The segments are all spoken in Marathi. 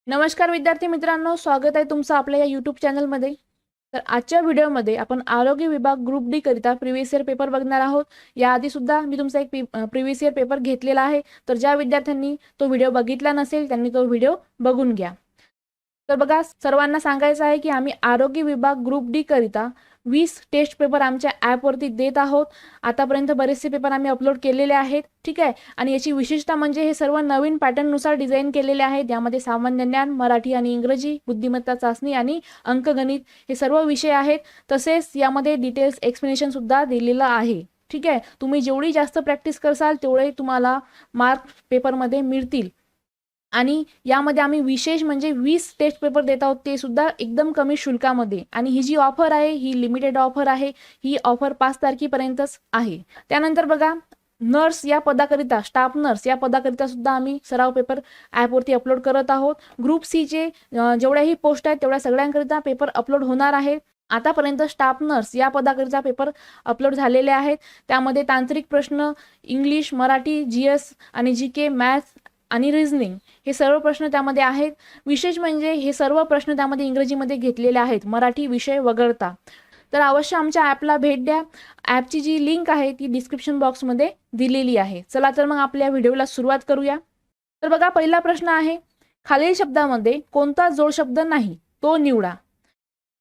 नमस्कार विद्यार्थी मित्रांनो, स्वागत आहे तुमचं आपल्या या यूट्यूब चॅनलमध्ये. तर आजच्या व्हिडिओमध्ये आपण आरोग्य विभाग ग्रुप डी करिता प्रिव्हियस इयर पेपर बघणार आहोत. याआधी सुद्धा मी तुमचा एक प्रिव्हियस इयर पेपर घेतलेला आहे. तर ज्या विद्यार्थ्यांनी तो व्हिडिओ बघितला नसेल त्यांनी तो व्हिडिओ बघून घ्या. तर बघा, सर्वांना सांगायचं आहे की आम्ही आरोग्य विभाग ग्रुप डी करिता 20 टेस्ट पेपर आमच्या ॲपवरती देत आहोत. आतापर्यंत बरेचसे पेपर आम्ही अपलोड केलेले आहेत, ठीक आहे. आणि याची विशेषता म्हणजे हे सर्व नवीन पॅटर्ननुसार डिझाईन केलेले आहेत. यामध्ये सामान्य ज्ञान, मराठी आणि इंग्रजी, बुद्धिमत्ता चाचणी आणि अंकगणित हे सर्व विषय आहेत. तसेच यामध्ये डिटेल्स एक्सप्लेनेशन सुद्धा दिलेलं आहे, ठीक आहे. तुम्ही जेवढी जास्त प्रॅक्टिस करसाल तेवढे तुम्हाला मार्क पेपरमध्ये मिळतील. आणि यामध्ये आम्ही विशेष म्हणजे 20 टेस्ट पेपर देत आहोत, ते सुद्धा एकदम कमी शुल्कामध्ये. आणि ही जी ऑफर आहे ही लिमिटेड ऑफर आहे. ही ऑफर 5 तारखेपर्यंतच आहे. त्यानंतर बघा, नर्स या पदाकरिता, स्टाफ नर्स या पदाकरिता सुद्धा आम्ही सराव पेपर ॲपवरती अपलोड करत आहोत. ग्रुप सीचे जेवढ्याही पोस्ट आहेत तेवढ्या सगळ्यांकरिता पेपर अपलोड होणार आहे. आतापर्यंत स्टाफ नर्स या पदाकरिता पेपर अपलोड झालेले आहेत. त्यामध्ये तांत्रिक प्रश्न, इंग्लिश, मराठी, GS आणि GK, मॅथ्स आणि रिझनिंग हे सर्व प्रश्न त्यामध्ये आहेत. विशेष म्हणजे हे सर्व प्रश्न त्यामध्ये इंग्रजीमध्ये घेतलेले आहेत, मराठी विषय वगळता. तर अवश्य आमच्या ॲपला भेट द्या. ॲपची जी लिंक आहे ती डिस्क्रिप्शन बॉक्समध्ये दिलेली आहे. चला तर मग आपल्या व्हिडिओला सुरुवात करूया. तर बघा, पहिला प्रश्न आहे, खालील शब्दामध्ये कोणता जोडशब्द नाही तो निवडा.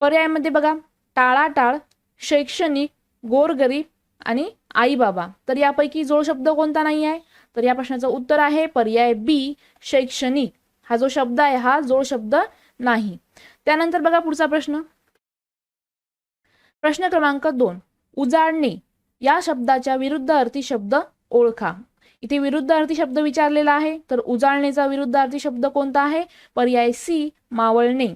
पर्यायामध्ये बघा, टाळाटाळ, शैक्षणिक, गोरगरीब आणि आई बाबा. तर यापैकी जोडशब्द कोणता नाही आहे? तर या प्रश्नाचं उत्तर आहे पर्याय बी, शैक्षणिक. हा जो शब्द आहे हा जोडशब्द नाही. त्यानंतर बघा पुढचा प्रश्न. प्रश्न क्रमांक 2, उजाडणे या शब्दाच्या विरुद्ध अर्थी शब्द ओळखा. इथे विरुद्ध अर्थी शब्द विचारलेला आहे. तर उजाडणेचा विरुद्ध अर्थी शब्द कोणता आहे? पर्याय सी, मावळणे.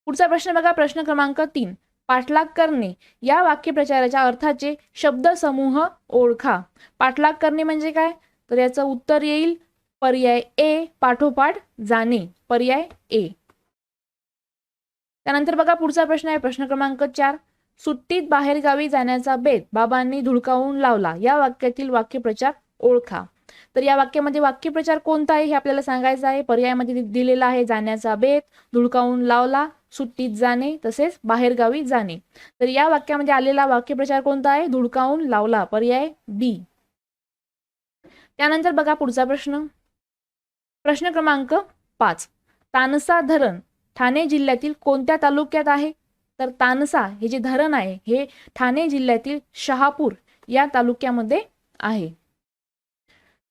पुढचा प्रश्न बघा, प्रश्न क्रमांक 3, पाठलाग करणे या वाक्यप्रचाराच्या अर्थाचे शब्दसमूह ओळखा. पाठलाग करणे म्हणजे काय? तर याचं उत्तर येईल पर्याय ए, पाठोपाठ जाणे. पर्याय ए. त्यानंतर बघा पुढचा प्रश्न आहे प्रश्न क्रमांक 4, सुट्टीत बाहेरगावी जाण्याचा बेत बाबांनी धुडकावून लावला या वाक्यातील वाक्यप्रचार ओळखा. तर या वाक्यामध्ये वाक्यप्रचार कोणता आहे हे आपल्याला सांगायचं आहे. पर्यायामध्ये दिलेला आहे जाण्याचा बेत, धुडकावून लावला, सुट्टीत जाणे तसेच बाहेरगावी जाणे. तर या वाक्यामध्ये आलेला वाक्यप्रचार कोणता आहे? धुडकावून लावला. पर्याय बी. त्यानंतर बघा पुढचा प्रश्न. प्रश्न क्रमांक 5, तानसा धरण ठाणे जिल्ह्यातील कोणत्या तालुक्यात आहे? तर तानसा हे जे धरण आहे हे ठाणे जिल्ह्यातील शहापूर या तालुक्यामध्ये आहे.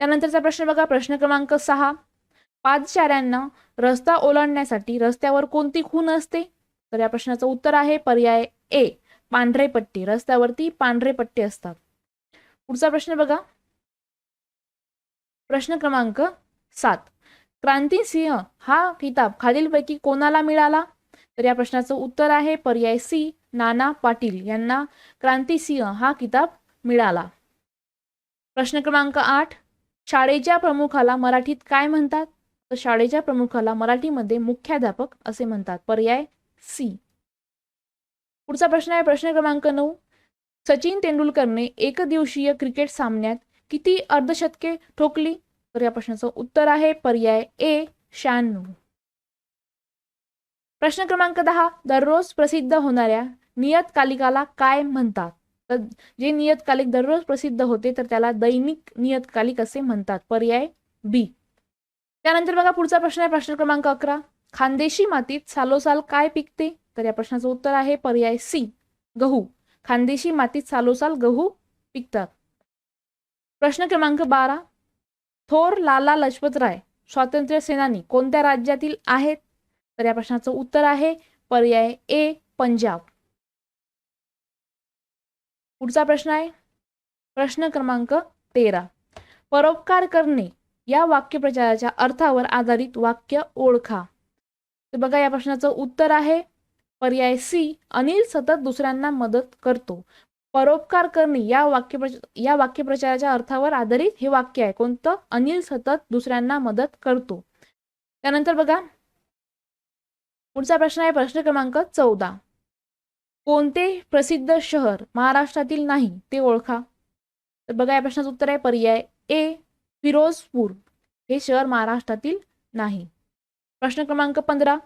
त्यानंतरचा प्रश्न बघा, प्रश्न क्रमांक 6, पादचाऱ्यांना रस्ता ओलांडण्यासाठी रस्त्यावर कोणती खूण असते? तर या प्रश्नाचं उत्तर आहे पर्याय ए, पांढरे पट्टे. रस्त्यावरती पांढरे पट्टे असतात. पुढचा प्रश्न बघा, प्रश्न क्रमांक 7, क्रांतिसिंह हा किताब खालीलपैकी कोणाला मिळाला? तर या प्रश्नाचं उत्तर आहे पर्याय सी, नाना पाटील यांना क्रांतिसिंह हा किताब मिळाला. प्रश्न क्रमांक 8, शाळेच्या प्रमुखाला मराठीत काय म्हणतात? तर शाळेच्या प्रमुखाला मराठीमध्ये मुख्याध्यापक असे म्हणतात. पर्याय सी. पुढचा प्रश्न आहे प्रश्न क्रमांक 9, सचिन तेंडुलकरने एकदिवसीय क्रिकेट सामन्यात किती अर्धशतके ठोकली? तर या प्रश्नाचं उत्तर आहे पर्याय ए, 96. प्रश्न क्रमांक 10, दररोज प्रसिद्ध होणाऱ्या नियतकालिकाला काय म्हणतात? तर जे नियतकालिक दररोज प्रसिद्ध होते तर त्याला दैनिक नियतकालिक असे म्हणतात. पर्याय बी. त्यानंतर बघा पुढचा प्रश्न आहे प्रश्न क्रमांक 11, खानदेशी मातीत सालोसाल काय पिकते? तर या प्रश्नाचं उत्तर आहे पर्याय सी, गहू. खानदेशी मातीत सालोसाल गहू पिकतात. प्रश्न क्रमांक 12, थोर लाला लजपतराय स्वातंत्र्य सेनानी कोणत्या राज्यातील आहेत? तर या प्रश्नाचं उत्तर आहे पर्याय ए, पंजाब. पुढचा प्रश्न आहे प्रश्न क्रमांक 13, परोपकार करणे या वाक्यप्रचाराच्या अर्थावर आधारित वाक्य ओळखा. तर बघा या प्रश्नाचं उत्तर आहे पर्याय सी, अनिल सतत दुसऱ्यांना मदत करतो. परोपकार करणे या वाक्यप्रचाराच्या अर्थावर आधारित हे वाक्य आहे. कोणतं? अनिल सतत दुसऱ्यांना मदत करतो. त्यानंतर बघा पुढचा प्रश्न आहे प्रश्न क्रमांक 14, कोणते प्रसिद्ध शहर महाराष्ट्रातील नाही ते ओळखा. तर बघा या प्रश्नाचं उत्तर आहे पर्याय ए, फिरोजपूर हे शहर महाराष्ट्रातील नाही. प्रश्न क्रमांक 15,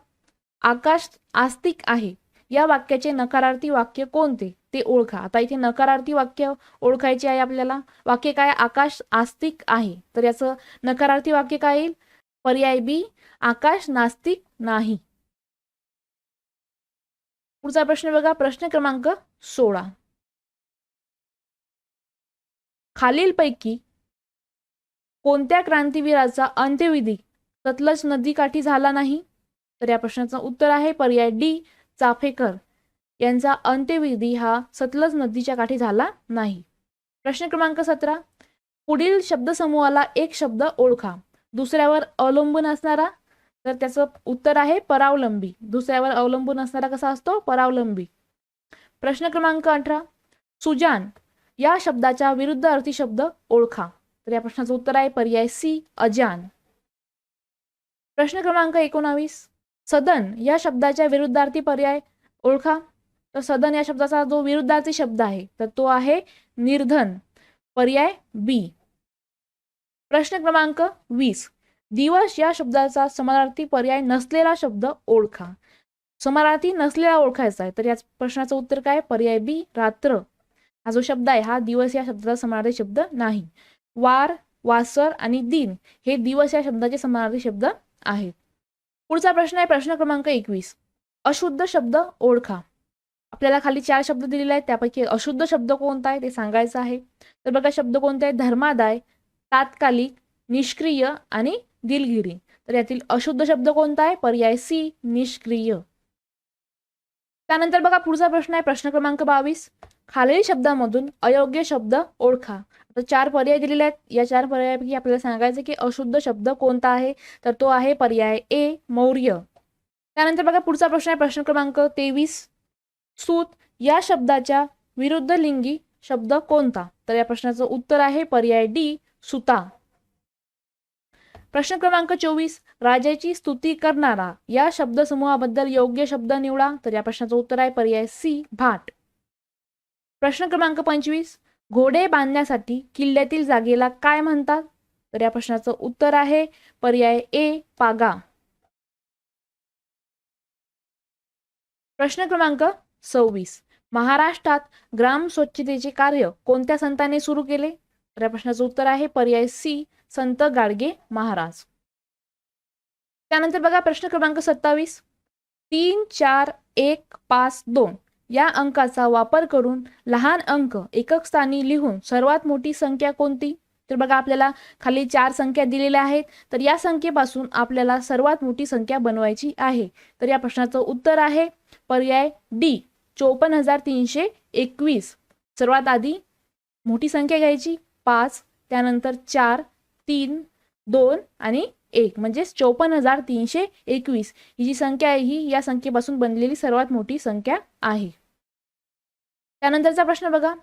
आकाश आस्तिक आहे या वाक्याचे नकारार्थी वाक्य कोणते ते ओळखा. आता इथे नकारार्थी वाक्य ओळखायचे आहे आपल्याला. वाक्य काय, आकाश आस्तिक आहे, तर याचं नकारार्थी वाक्य काय येईल, पर्याय बी, आकाश नास्तिक नाही. पुढचा प्रश्न बघा, प्रश्न क्रमांक 16, खालीलपैकी कोणत्या क्रांतीवीराचा अंत्यविधी सतलज नदीकाठी झाला नाही, तर या प्रश्नाचं उत्तर आहे पर्याय डी, चाफेकर यांचा अंत्यविधी हा सतलज नदीच्या काठी झाला नाही. प्रश्न क्रमांक 17, पुढील शब्दसमूहाला एक शब्द ओळखा, दुसऱ्यावर अवलंबून असणारा, तर त्याचं उत्तर आहे परावलंबी. दुसऱ्यावर अवलंबून असणारा कसा असतो, परावलंबी. प्रश्न क्रमांक 18, सुजान या शब्दाच्या विरुद्ध अर्थी शब्द ओळखा, तर या प्रश्नाचं उत्तर आहे पर्याय सी, अजान. प्रश्न क्रमांक 19, सदन या शब्दाच्या विरुद्धार्थी पर्याय ओळखा, तर सदन या शब्दाचा जो विरुद्धार्थी शब्द आहे तर तो आहे निर्धन, पर्याय बी. प्रश्न क्रमांक 20, दिवस या शब्दाचा समानार्थी पर्याय नसलेला शब्द ओळखा. समानार्थी नसलेला ओळखायचा आहे, तर या प्रश्नाचं उत्तर काय, पर्याय बी, रात्र. हा जो शब्द आहे हा दिवस या शब्दाचा समानार्थी शब्द नाही. वार, वासर आणि दिन हे दिवस या शब्दाचे समानार्थी शब्द आहेत. पुढचा प्रश्न आहे प्रश्न क्रमांक 21, अशुद्ध शब्द ओळखा. आपल्याला खाली 4 शब्द दिलेले आहेत, त्यापैकी अशुद्ध शब्द कोणता आहे ते सांगायचं आहे. तर बघा शब्द कोणते आहेत, धर्मादाय, तात्कालिक, निष्क्रिय आणि दिलगिरी. तर यातील अशुद्ध शब्द कोणता आहे, पर्याय सी, निष्क्रिय. त्यानंतर बघा पुढचा प्रश्न आहे प्रश्न क्रमांक 22, खालील शब्दामधून अयोग्य शब्द ओळखा. आता 4 पर्याय दिलेले आहेत, या 4 पर्यायापैकी आपल्याला सांगायचं की अशुद्ध शब्द कोणता आहे, तर तो आहे पर्याय ए, मौर्य. त्यानंतर बघा पुढचा प्रश्न आहे प्रश्न क्रमांक 23, सूत या शब्दाच्या विरुद्ध लिंगी शब्द कोणता, तर या प्रश्नाचं उत्तर आहे पर्याय डी, सुता. प्रश्न क्रमांक 24, राजाची स्तुती करणारा या शब्दसमूहाबद्दल योग्य शब्द निवडा, तर या प्रश्नाचं उत्तर आहे पर्याय सी, भाट. प्रश्न क्रमांक 25, घोडे बांधण्यासाठी किल्ल्यातील जागेला काय म्हणतात, तर या प्रश्नाचं उत्तर आहे पर्याय ए, पागा. प्रश्न क्रमांक 26, महाराष्ट्रात ग्राम स्वच्छतेचे कार्य कोणत्या संतांनी सुरू केले, तर या प्रश्नाचं उत्तर आहे पर्याय सी, संत गाडगे महाराज. त्यानंतर बघा प्रश्न क्रमांक 27, 3, 4, 1, 5, 2 या अंकाचा वापर करून लहान अंक एकक स्थानी लिहून सर्वात मोठी संख्या कोणती, तर बघा आपल्याला खाली 4 संख्या दिलेल्या आहेत, तर या संख्येपासून आपल्याला सर्वात मोठी संख्या बनवायची आहे. तर या प्रश्नाचं उत्तर आहे पर्याय डी, 54,321. सर्वात आधी मोठी संख्या घ्यायची 5, त्यानंतर 4, 3, 2 आणि 1 म्हणजे 54,321 ही जी संख्या आहे ही या संख्येपासून बनलेली सर्वात मोठी संख्या आहे. त्यानंतरचा प्रश्न बघा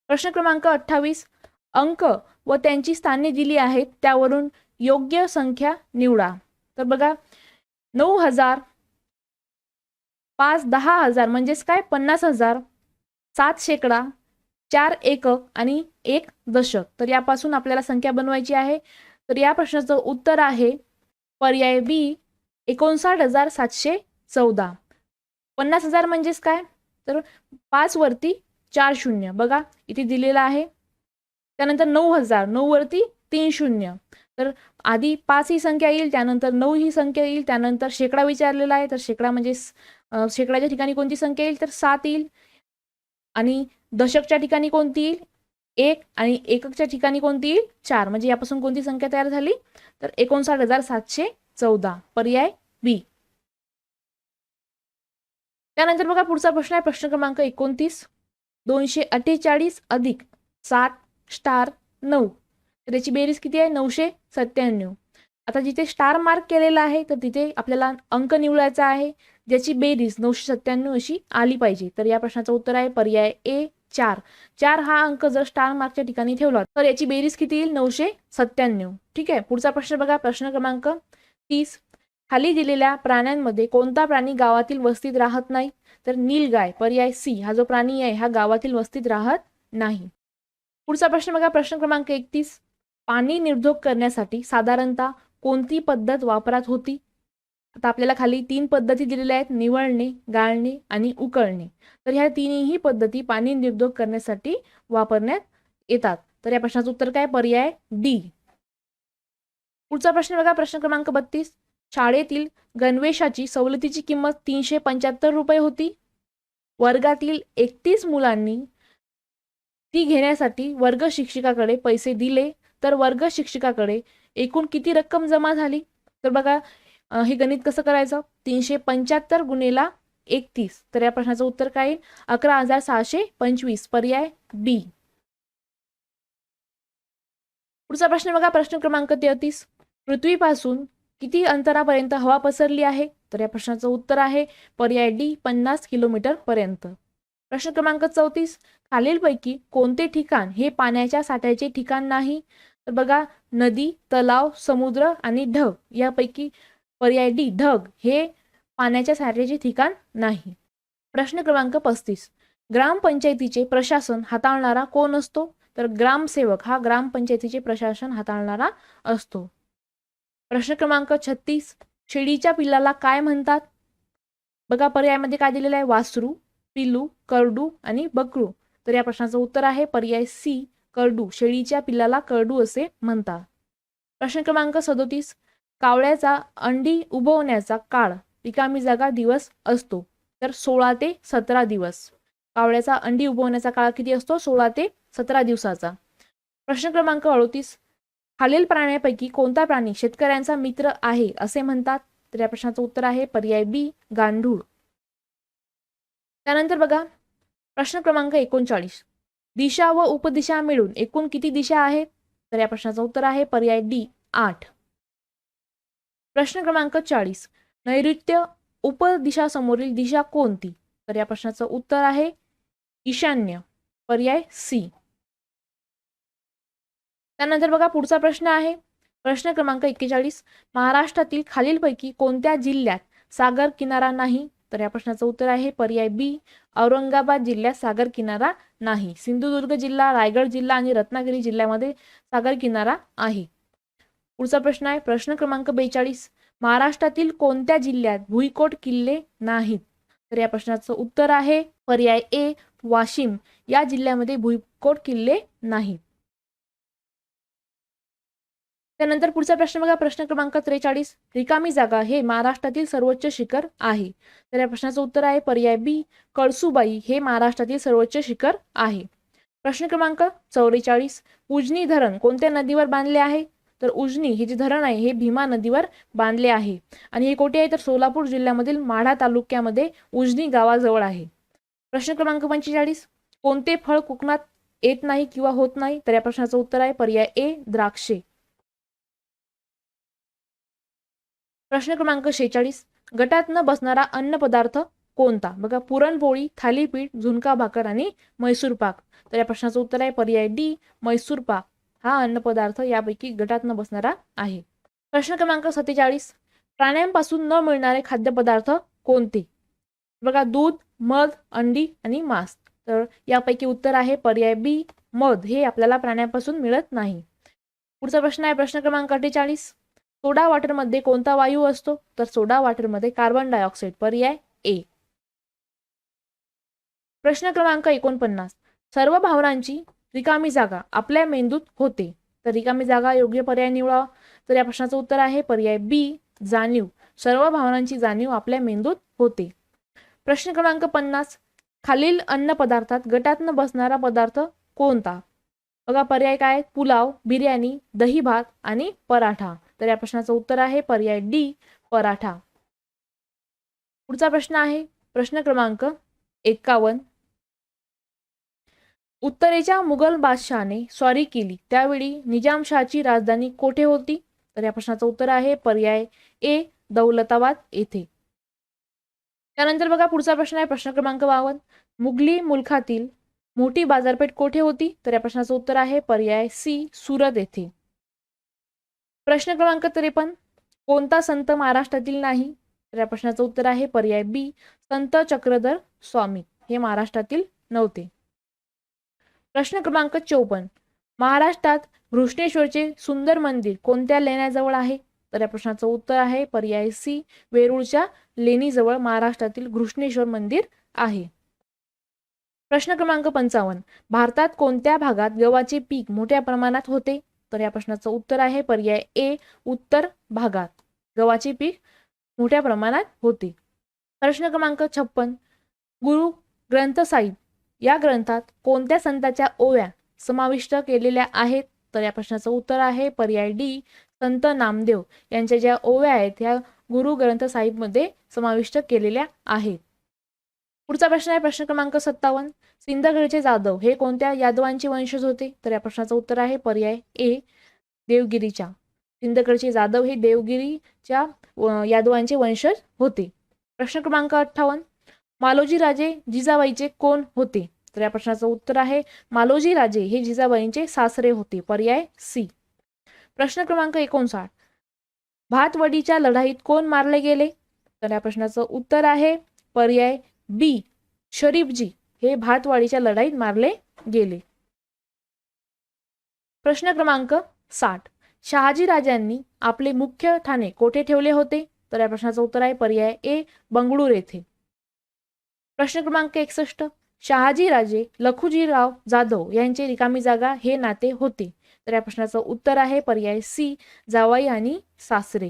प्रश्न क्रमांक 28, अंक व त्यांची स्थाने दिली आहेत त्यावरून योग्य संख्या निवडा. तर बघा 9,000, 5 10,000 म्हणजेच काय 50,000, 7 शेकडा, 4 एकक आणि 1 दशक. तर यापासून आपल्याला संख्या बनवायची आहे. तर या प्रश्नाचं उत्तर आहे पर्याय बी, 59,714. 50,000 म्हणजेच काय, तर 5 वरती 4 शून्य बघा इथे दिलेला आहे. त्यानंतर 9,000, 9 वरती 3 शून्य, तर आधी 5 ही संख्या येईल, त्यानंतर 9 ही संख्या येईल, त्यानंतर शेकडा विचारलेला आहे, तर शेकडा म्हणजे शेकडाच्या ठिकाणी कोणती संख्या येईल, तर 7 येईल. आणि दशकच्या ठिकाणी कोणती येईल 1 आणि एककच्या ठिकाणी कोणती येईल 4. म्हणजे यापासून कोणती संख्या तयार झाली, तर 59,714 पर्याय बी. त्यानंतर बघा पुढचा प्रश्न आहे प्रश्न क्रमांक 29, 248 अधिक 7 स्टार 9 तर त्याची बेरीज किती आहे 997. आता जिथे स्टार मार्क केलेला आहे तर तिथे आपल्याला अंक निवडायचा आहे ज्याची बेरीज 997 अशी आली पाहिजे. तर या प्रश्नाचं उत्तर आहे पर्याय ए 4. 4 हा अंक जर स्टार मार्कच्या ठिकाणी ठेवला तर याची बेरीज किती येईल 997. ठीक आहे. पुढचा प्रश्न बघा प्रश्न क्रमांक 30, खाली दिलेल्या प्राण्यांमध्ये कोणता प्राणी गावातील वस्तीत राहत नाही, तर नीलगाय पर्याय सी हा जो प्राणी आहे हा गावातील वस्तीत राहत नाही. पुढचा प्रश्न बघा प्रश्न क्रमांक 31, पाणी निर्धोक करण्यासाठी साधारणतः कोणती पद्धत वापरात होती, आता आपल्याला खाली 3 पद्धती दिलेल्या आहेत, निवळणे, गाळणे आणि उकळणे. तर ह्या तिन्ही पद्धती पाणी निर्जोग करण्यासाठी वापरण्यात येतात. तर या प्रश्नाचं उत्तर काय? पर्याय डी. पुढचा प्रश्न बघा, प्रश्न क्रमांक 32. शाळेतील गणवेशाची सवलतीची किंमत 375 रुपये होती. वर्गातील 31 मुलांनी ती घेण्यासाठी वर्ग शिक्षिकाकडे पैसे दिले, तर वर्ग शिक्षिकाकडे एकूण किती रक्कम जमा झाली? तर बघा, हे गणित कसं करायचं? 375 गुणिले 31. तर या प्रश्नाचं उत्तर काय येईल? 11,625. पर्याय बी. पुढचा प्रश्न बघा, प्रश्न क्रमांक 33. पृथ्वीपासून किती अंतरापर्यंत हवा पसरली आहे? तर या प्रश्नाचं उत्तर आहे पर्याय डी, 50 किलोमीटर पर्यंत. प्रश्न क्रमांक 34. खालीलपैकी कोणते ठिकाण हे पाण्याच्या साठ्याचे ठिकाण नाही? तर बघा, नदी, तलाव, समुद्र आणि ढग यापैकी पर्याय डी, ढग हे पाण्याच्या साठ्याचे ठिकाण नाही. प्रश्न क्रमांक 35. ग्रामपंचायतीचे प्रशासन हाताळणारा कोण असतो? तर ग्रामसेवक हा ग्रामपंचायतीचे प्रशासन हाताळणारा असतो. प्रश्न क्रमांक 36. शेळीच्या पिल्लाला काय म्हणतात? बघा, पर्यायामध्ये काय दिलेलं आहे? वासरू, पिल्लू, करडू आणि बकरू. तर या प्रश्नाचं उत्तर आहे पर्याय सी, करडू. शेळीच्या पिल्लाला करडू असे म्हणतात. प्रश्न क्रमांक 37. कावळ्याचा अंडी उबवण्याचा काळ रिकामी जागा दिवस असतो, तर 16 ते 17 दिवस. कावळ्याचा अंडी उबवण्याचा काळ किती असतो? 16 ते 17 दिवसाचा. प्रश्न क्रमांक 38. खालील प्राण्यांपैकी कोणता प्राणी शेतकऱ्यांचा मित्र आहे असे म्हणतात? तर या प्रश्नाचं उत्तर आहे पर्याय बी, गांडूळ. त्यानंतर बघा, प्रश्न क्रमांक 39. दिशा व उपदिशा मिळून एकूण किती दिशा आहेत? तर या प्रश्नाचं उत्तर आहे पर्याय डी, 8. प्रश्न क्रमांक 40. नैऋत्य उपदिशा समोरील दिशा कोणती? तर या प्रश्नाचं उत्तर आहे ईशान्य. पर्याय सी. त्यानंतर बघा, पुढचा प्रश्न आहे प्रश्न क्रमांक 41. महाराष्ट्रातील खालीलपैकी कोणत्या जिल्ह्यात सागर किनारा नाही? तर या प्रश्नाचं उत्तर आहे पर्याय बी, औरंगाबाद जिल्ह्यात सागर किनारा नाही. सिंधुदुर्ग जिल्हा, रायगड जिल्हा आणि रत्नागिरी जिल्ह्यामध्ये सागर किनारा आहे. पुढचा प्रश्न आहे प्रश्न क्रमांक 42. महाराष्ट्रातील कोणत्या जिल्ह्यात भुईकोट किल्ले नाहीत? तर या प्रश्नाचं उत्तर आहे पर्याय ए, वाशिम या जिल्ह्यामध्ये भुईकोट किल्ले नाहीत. त्यानंतर पुढचा प्रश्न बघा, प्रश्न क्रमांक 43. रिकामी जागा हे महाराष्ट्रातील सर्वोच्च शिखर आहे. तर या प्रश्नाचं उत्तर आहे पर्याय बी, कळसुबाई हे महाराष्ट्रातील सर्वोच्च शिखर आहे. प्रश्न क्रमांक 44. उजनी धरण कोणत्या नदीवर बांधले आहे? तर उजनी हे जे धरण आहे हे भीमा नदीवर बांधले आहे आणि हे कोठे आहे? तर सोलापूर जिल्ह्यामधील माढा तालुक्यामध्ये उजनी गावाजवळ आहे. प्रश्न क्रमांक 45. कोणते फळ कोकणात येत नाही किंवा होत नाही? तर या प्रश्नाचं उत्तर आहे पर्याय ए, द्राक्षे. प्रश्न क्रमांक 46. गटात न बसणारा अन्न पदार्थ कोणता? बघा, पुरणपोळी, थालीपीठ, झुणका भाकर आणि मैसूर पाक. तर या प्रश्नाचं उत्तर आहे पर्याय डी, मैसूर पाक हा अन्न पदार्थ यापैकी गटात न बसणारा आहे. प्रश्न क्रमांक 47. प्राण्यांपासून न मिळणारे खाद्यपदार्थ कोणते? बघा, दूध, मध, अंडी आणि मांस. तर यापैकी उत्तर आहे पर्याय बी, मध हे आपल्याला प्राण्यांपासून मिळत नाही. पुढचा प्रश्न आहे प्रश्न क्रमांक 48. सोडा वॉटरमध्ये कोणता वायू असतो? तर सोडा वॉटरमध्ये कार्बन डायऑक्साईड. पर्याय ए. प्रश्न क्रमांक 49. सर्व भावनांची रिकामी जागा आपल्या मेंदूत होते, तर रिकामी जागा योग्य पर्याय निवडा. तर या प्रश्नाचं उत्तर आहे पर्याय बी, जाणीव. सर्व भावनांची जाणीव आपल्या मेंदूत होते. प्रश्न क्रमांक 50. खालील अन्न पदार्थात गटात न बसणारा पदार्थ कोणता? बघा, पर्याय काय? पुलाव, बिर्याणी, दही भात आणि पराठा. तर या प्रश्नाचं उत्तर आहे पर्याय डी, पराठा. पुढचा प्रश्न आहे प्रश्न क्रमांक 51. उत्तरेच्या मुघल बादशहाने स्वारी केली त्यावेळी निजामशाहची राजधानी कोठे होती? तर या प्रश्नाचं उत्तर आहे पर्याय ए, दौलताबाद येथे. त्यानंतर बघा, पुढचा प्रश्न आहे प्रश्न क्रमांक 52. मुघली मुलखातील मोठी बाजारपेठ कोठे होती? तर या प्रश्नाचं उत्तर आहे पर्याय सी, सुरत येथे. प्रश्न क्रमांक 53. कोणता संत महाराष्ट्रातील नाही? तर या प्रश्नाचं उत्तर आहे पर्याय बी, संत चक्रधर स्वामी हे महाराष्ट्रातील नव्हते. प्रश्न क्रमांक 54. महाराष्ट्रात घृष्णेश्वरचे सुंदर मंदिर कोणत्या लेण्याजवळ आहे? तर या प्रश्नाचं उत्तर आहे पर्याय सी, वेरूळच्या लेणीजवळ महाराष्ट्रातील घृष्णेश्वर मंदिर आहे. प्रश्न क्रमांक 55, भारतात कोणत्या भागात गव्हाचे पीक मोठ्या प्रमाणात होते? तर या प्रश्नाचं उत्तर आहे पर्याय ए, उत्तर भागात गव्हाचे पीक मोठ्या प्रमाणात होते. प्रश्न क्रमांक 56, गुरु ग्रंथ साहिब या ग्रंथात कोणत्या संतांच्या ओव्या समाविष्ट केलेल्या आहेत? तर या प्रश्नाचं उत्तर आहे पर्याय डी, संत नामदेव यांच्या ज्या ओव्या आहेत त्या गुरु ग्रंथ साहिब मध्ये समाविष्ट केलेल्या आहेत. पुढचा प्रश्न आहे प्रश्न क्रमांक 57, सिंदखेडचे जाधव हे कोणत्या यादवांचे वंशज होते? तर या प्रश्नाचं उत्तर आहे पर्याय ए, देवगिरीच्या. सिंदखेडचे जाधव हे देवगिरीच्या यादवांचे वंशज होते. प्रश्न क्रमांक 58, मालोजी राजे जिजाबाईचे कोण होते? तर या प्रश्नाचं उत्तर आहे मालोजी राजे हे जिजाबाईंचे सासरे होते, पर्याय सी. प्रश्न क्रमांक 59, भातवडीच्या लढाईत कोण मारले गेले? तर या प्रश्नाचं उत्तर आहे पर्याय बी, शरीफजी हे भातवाडीच्या लढाईत मारले गेले. प्रश्न क्रमांक 60, शहाजी राजांनी आपले मुख्य ठाणे कोठे ठेवले होते? तर या प्रश्नाचं उत्तर आहे पर्याय ए, बंगळूर येथे. प्रश्न क्रमांक 61, शहाजी राजे लखुजीराव जाधव यांचे रिकामी जागा हे नाते होते? तर या प्रश्नाचं उत्तर आहे पर्याय सी, जावई आणि सासरे.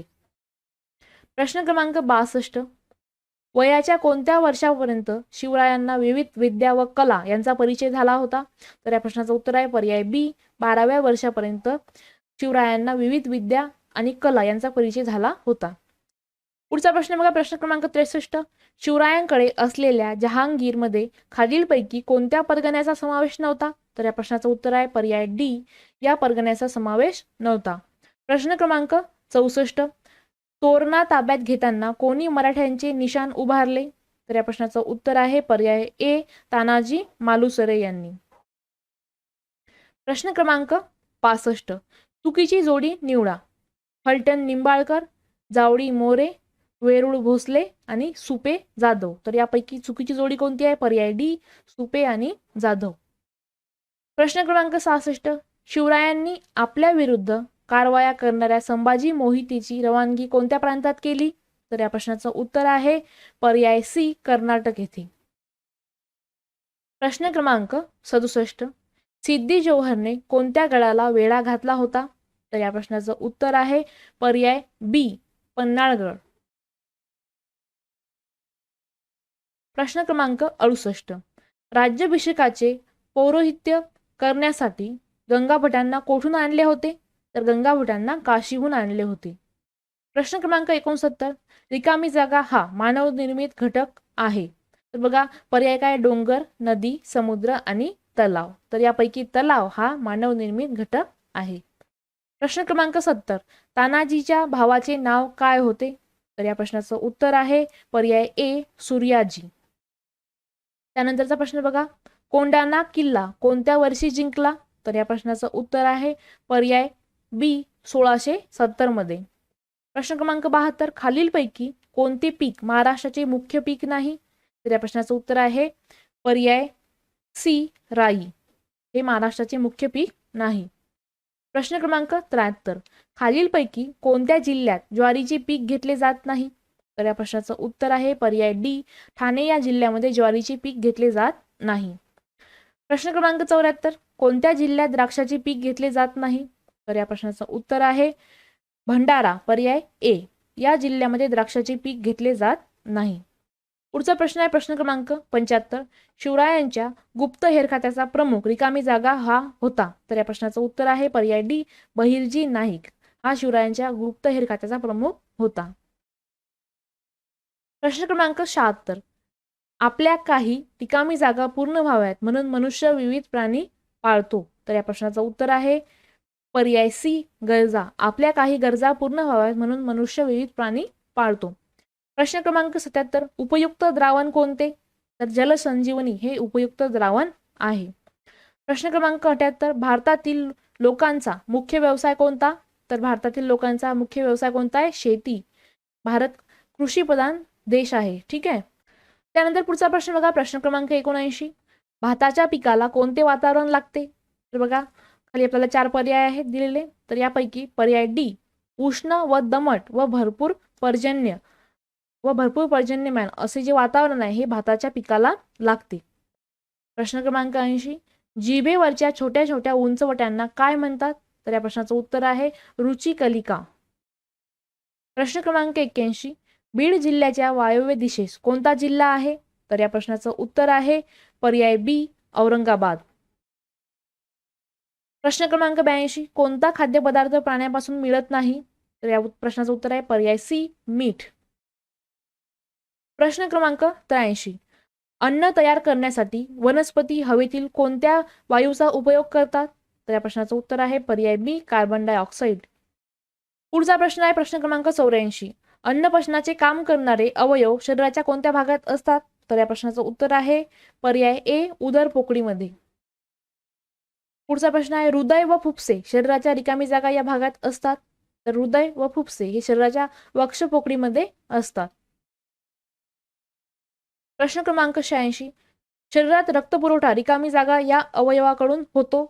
प्रश्न क्रमांक 62, वयाच्या कोणत्या वर्षापर्यंत शिवरायांना विविध विद्या व कला यांचा परिचय झाला होता? तर या प्रश्नाचं उत्तर आहे पर्याय बी, 12व्या वर्षापर्यंत शिवरायांना विविध विद्या आणि कला यांचा परिचय झाला होता. पुढचा प्रश्न बघा, प्रश्न क्रमांक 63, शिवरायांकडे असलेल्या जहांगीरमध्ये खालीलपैकी कोणत्या परगण्याचा समावेश नव्हता? तर या प्रश्नाचं उत्तर आहे पर्याय डी, या परगण्याचा समावेश नव्हता. प्रश्न क्रमांक 64, तोरणा ताब्यात घेताना कोणी मराठ्यांचे निशाण उभारले? तर या प्रश्नाचं उत्तर आहे पर्याय ए, तानाजी मालुसरे यांनी. प्रश्न क्रमांक 65, चुकीची जोडी निवडा. फलटण निंबाळकर, जावडी मोरे, वेरूळ भोसले आणि सुपे जाधव. तर यापैकी चुकीची जोडी कोणती आहे? पर्याय डी, सुपे आणि जाधव. प्रश्न क्रमांक 66, शिवरायांनी आपल्या विरुद्ध कारवाया करणाऱ्या संभाजी मोहितेची रवानगी कोणत्या प्रांतात केली? तर या प्रश्नाचं उत्तर आहे पर्याय सी, कर्नाटक येथे. प्रश्न क्रमांक 67, सिद्दी जोहरने कोणत्या गडाला वेढा घातला होता? तर या प्रश्नाचं उत्तर आहे पर्याय बी, पन्हाळगड. प्रश्न क्रमांक 68, राज्याभिषेकाचे पौरोहित्य करण्यासाठी गंगाभटांना कोठून आणले होते? तर गंगाभटांना काशीहून आणले होते. प्रश्न क्रमांक 69, रिकामी जागा हा मानवनिर्मित घटक आहे. तर बघा पर्याय काय? डोंगर, नदी, समुद्र आणि तलाव. तर यापैकी तलाव हा मानवनिर्मित घटक आहे. प्रश्न क्रमांक 70, तानाजीच्या भावाचे नाव काय होते? तर या प्रश्नाचं उत्तर आहे पर्याय ए, सूर्याजी. त्यानंतरचा प्रश्न बघा, कोंढाणा किल्ला कोणत्या वर्षी जिंकला? तर या प्रश्नाचं उत्तर आहे पर्याय बी, 1670 मध्ये. प्रश्न क्रमांक 72, खालीलपैकी कोणते पीक महाराष्ट्राचे मुख्य पीक नाही? तर या प्रश्नाचं उत्तर आहे पर्याय सी, राई हे महाराष्ट्राचे मुख्य पीक नाही. प्रश्न क्रमांक 73, खालीलपैकी कोणत्या जिल्ह्यात ज्वारीचे पीक घेतले जात नाही? तर या प्रश्नाचं उत्तर आहे पर्याय डी, ठाणे या जिल्ह्यामध्ये ज्वारीचे पीक घेतले जात नाही. प्रश्न क्रमांक 74, कोणत्या जिल्ह्यात द्राक्षाचे पीक घेतले जात नाही? तर या प्रश्नाचं उत्तर आहे भंडारा, पर्याय ए, या जिल्ह्यामध्ये द्राक्षाचे पीक घेतले जात नाही. पुढचा प्रश्न आहे प्रश्न क्रमांक 75, शिवरायांच्या गुप्त हेरखात्याचा प्रमुख रिकामी जागा हा होता? तर या प्रश्नाचं उत्तर आहे पर्याय डी, बहिर्जी नाईक हा शिवरायांच्या गुप्त हेरखात्याचा प्रमुख होता. प्रश्न क्रमांक 76, आपल्या काही रिकामी जागा पूर्ण व्हाव्यात म्हणून मनुष्य विविध प्राणी पाळतो? तर या प्रश्नाचं उत्तर आहे पर्याय सी, गरजा. आपल्या काही गरजा पूर्ण व्हाव्यात म्हणून मनुष्य विविध प्राणी पाळतो. प्रश्न क्रमांक 77, उपयुक्त द्रावण कोणते? तर जलसंजीवनी हे उपयुक्त द्रावण आहे. प्रश्न क्रमांक 78, भारतातील लोकांचा मुख्य व्यवसाय कोणता? तर भारतातील लोकांचा मुख्य व्यवसाय कोणता आहे? शेती. भारत कृषीप्रधान देश आहे. ठीक आहे. त्यानंतर पुढचा प्रश्न बघा, प्रश्न क्रमांक 79, भाताच्या पिकाला कोणते वातावरण लागते? तर बघा खाली आपल्याला 4 पर्याय आहेत दिलेले. तर यापैकी पर्याय डी, उष्ण व दमट व भरपूर पर्जन्यमान असे जे वातावरण आहे हे भाताच्या पिकाला लागते. प्रश्न क्रमांक 80, जिभेवरच्या छोट्या छोट्या उंचवट्यांना काय म्हणतात? तर या प्रश्नाचं उत्तर आहे रुचिकलिका. प्रश्न क्रमांक 81, बीड जिल्ह्याच्या वायव्य दिशेस कोणता जिल्हा आहे? तर या प्रश्नाचं उत्तर आहे पर्याय बी औरंगाबाद. प्रश्न क्रमांक 82, कोणता खाद्यपदार्थ प्राण्यापासून मिळत नाही? तर या प्रश्नाचं उत्तर आहे पर्याय सी मीठ. प्रश्न क्रमांक 83, अन्न तयार करण्यासाठी वनस्पती हवेतील कोणत्या वायूचा उपयोग करतात? तर या प्रश्नाचं उत्तर आहे पर्याय बी कार्बन डायऑक्साईड. पुढचा प्रश्न आहे प्रश्न क्रमांक 84, अन्नपचनाचे काम करणारे अवयव शरीराच्या कोणत्या भागात असतात? तर या प्रश्नाचं उत्तर आहे पर्याय ए उदर पोकळीमध्ये. पुढचा प्रश्न आहे हृदय व फुफ्से शरीराच्या रिकामी जागा या भागात असतात? तर हृदय व फुफ्से हे शरीराच्या वक्षपोकळीमध्ये असतात. प्रश्न क्रमांक 86, शरीरात रक्तपुरवठा रिकामी जागा या अवयवाकडून होतो?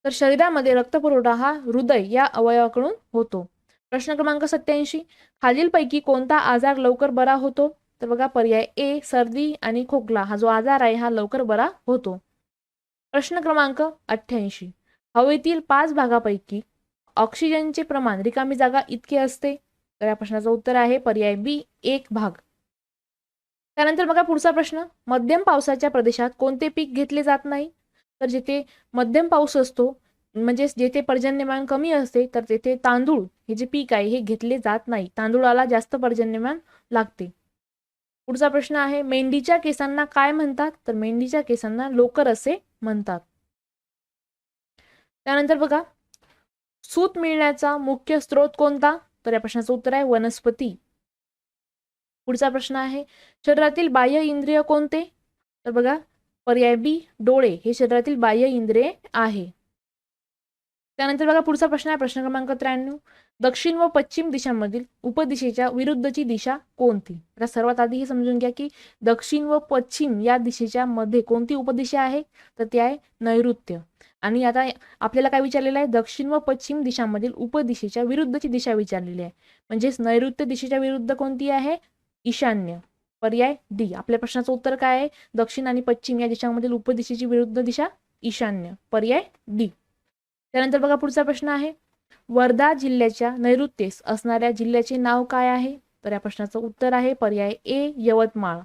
तर शरीरामध्ये रक्तपुरवठा हा हृदय या अवयवाकडून होतो. प्रश्न क्रमांक 87, खालीलपैकी कोणता आजार लवकर बरा होतो? तर बघा पर्याय ए सर्दी आणि खोकला हा जो आजार आहे हा लवकर बरा होतो. प्रश्न क्रमांक 88, हवेतील 5 भागापैकी ऑक्सिजनचे प्रमाण रिकामी जागा इतके असते? तर या प्रश्नाचं उत्तर आहे पर्याय बी 1 भाग. त्यानंतर बघा पुढचा प्रश्न, मध्यम पावसाच्या प्रदेशात कोणते पीक घेतले जात नाही? तर जिथे मध्यम पाऊस असतो म्हणजे जेथे पर्जन्यमान कमी असते तर तेथे तांदूळ हे जे पीक आहे हे घेतले जात नाही. तांदूळाला जास्त पर्जन्यमान लागते. पुढचा प्रश्न आहे मेंढीच्या केसांना काय म्हणतात? तर मेंढीच्या केसांना लोकर असे म्हणतात. त्यानंतर बघा सूत मिळण्याचा मुख्य स्रोत कोणता? तर या प्रश्नाचं उत्तर आहे वनस्पती. पुढचा प्रश्न आहे शरीरातील बाह्य इंद्रिय कोणते? तर बघा पर्याय बी डोळे हे शरीरातील बाह्य इंद्रिय आहे. त्यानंतर बघा पुढचा प्रश्न आहे प्रश्न क्रमांक 93, दक्षिण व पश्चिम दिशांमधील उपदिशेच्या विरुद्धची दिशा कोणती? तर सर्वात आधी हे समजून घ्या की दक्षिण व पश्चिम या दिशेच्या मध्ये कोणती उपदिशा आहे? तर ती आहे नैऋत्य. आणि आता आपल्याला काय विचारलेलं आहे? दक्षिण व पश्चिम दिशांमधील उपदिशेच्या विरुद्धची दिशा विचारलेली आहे. म्हणजेच नैऋत्य दिशेच्या विरुद्ध कोणती आहे? ईशान्य. पर्याय डी. आपल्या प्रश्नाचं उत्तर काय आहे? दक्षिण आणि पश्चिम या दिशांमधील उपदिशेची विरुद्ध दिशा ईशान्य. पर्याय डी. त्यानंतर बघा पुढचा प्रश्न आहे वर्धा जिल्ह्याच्या नैऋत्येस असणाऱ्या जिल्ह्याचे नाव काय आहे? तर या प्रश्नाचं उत्तर आहे पर्याय ए यवतमाळ.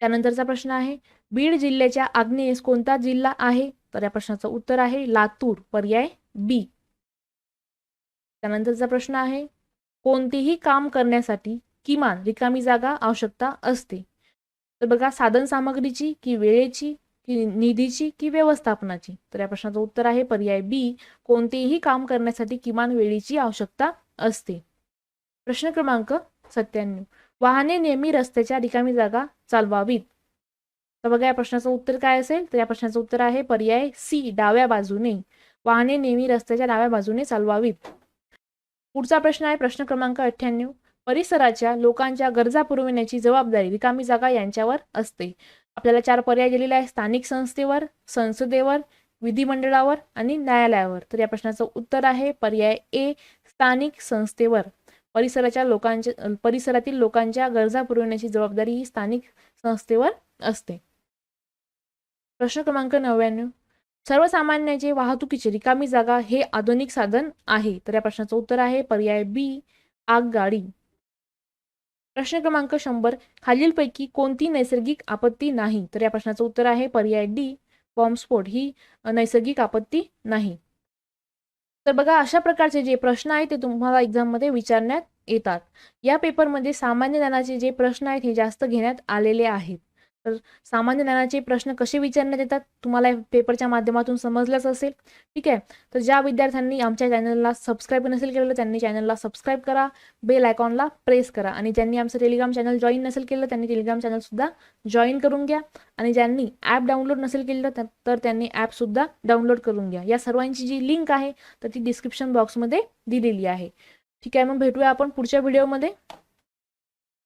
त्यानंतरचा प्रश्न आहे बीड जिल्ह्याच्या आग्नेयेस कोणता जिल्हा आहे? तर या प्रश्नाचं उत्तर आहे लातूर. पर्याय बी. त्यानंतरचा प्रश्न आहे कोणतेही काम करण्यासाठी किमान रिकामी जागा आवश्यकता असते? तर बघा साधन सामग्रीची की वेळेची की निधीची की व्यवस्थापनाची? तर या प्रश्नाचं उत्तर आहे पर्याय बी कोणतेही काम करण्यासाठी किमान वेळेची आवश्यकता असते. प्रश्न क्रमांक 97, वाहने नेहमी रस्त्याच्या रिकामी जागा चालवावीत. तर बघा या प्रश्नाचं उत्तर काय असेल? तर या प्रश्नाचं उत्तर आहे पर्याय सी डाव्या बाजूने. वाहने नेहमी रस्त्याच्या डाव्या बाजूने चालवावीत. पुढचा प्रश्न आहे प्रश्न क्रमांक 98, परिसराच्या लोकांच्या गरजा पुरविण्याची जबाबदारी रिकामी जागा यांच्यावर असते. आपल्याला 4 पर्याय दिलेले आहे स्थानिक संस्थेवर, संसदेवर, विधिमंडळावर आणि न्यायालयावर. तर या प्रश्नाचं उत्तर आहे पर्याय ए स्थानिक संस्थेवर. परिसरातील लोकांच्या गरजा पुरविण्याची जबाबदारी ही स्थानिक संस्थेवर असते. प्रश्न क्रमांक 99, सर्वसामान्यांचे वाहतुकीची रिकामी जागा हे आधुनिक साधन आहे. तर या प्रश्नाचं उत्तर आहे पर्याय बी आगगाडी. प्रश्न क्रमांक 100, खालीलपैकी कोणती नैसर्गिक आपत्ती नाही? तर या प्रश्नाचं उत्तर आहे पर्याय डी बॉम्बस्फोट ही नैसर्गिक आपत्ती नाही. तर बघा अशा प्रकारचे जे प्रश्न आहेत ते तुम्हाला एक्झाम मध्ये विचारण्यात येतात. या पेपरमध्ये सामान्य ज्ञानाचे जे प्रश्न आहेत हे जास्त घेण्यात आलेले आहेत. तर सामान्य ज्ञानाचे प्रश्न कसे विचारण्यात येतात तुम्हाला पेपरच्या माध्यमातून समजलंच असेल. ठीक आहे. तर ज्या विद्यार्थ्यांनी आमच्या चॅनलला सबस्क्राईब नसेल केलेलं त्यांनी चॅनलला सबस्क्राईब करा, बेल आयकॉनला प्रेस करा आणि ज्यांनी आमचं टेलिग्राम चॅनल जॉईन नसेल केलं त्यांनी टेलिग्राम चॅनल सुद्धा जॉईन करून घ्या आणि ज्यांनी ॲप डाउनलोड नसेल केलं तर त्यांनी ॲप सुद्धा डाउनलोड करून घ्या. या सर्वांची जी लिंक आहे तर ती डिस्क्रिप्शन बॉक्समध्ये दिलेली आहे. ठीक आहे. मग भेटूया आपण पुढच्या व्हिडिओमध्ये.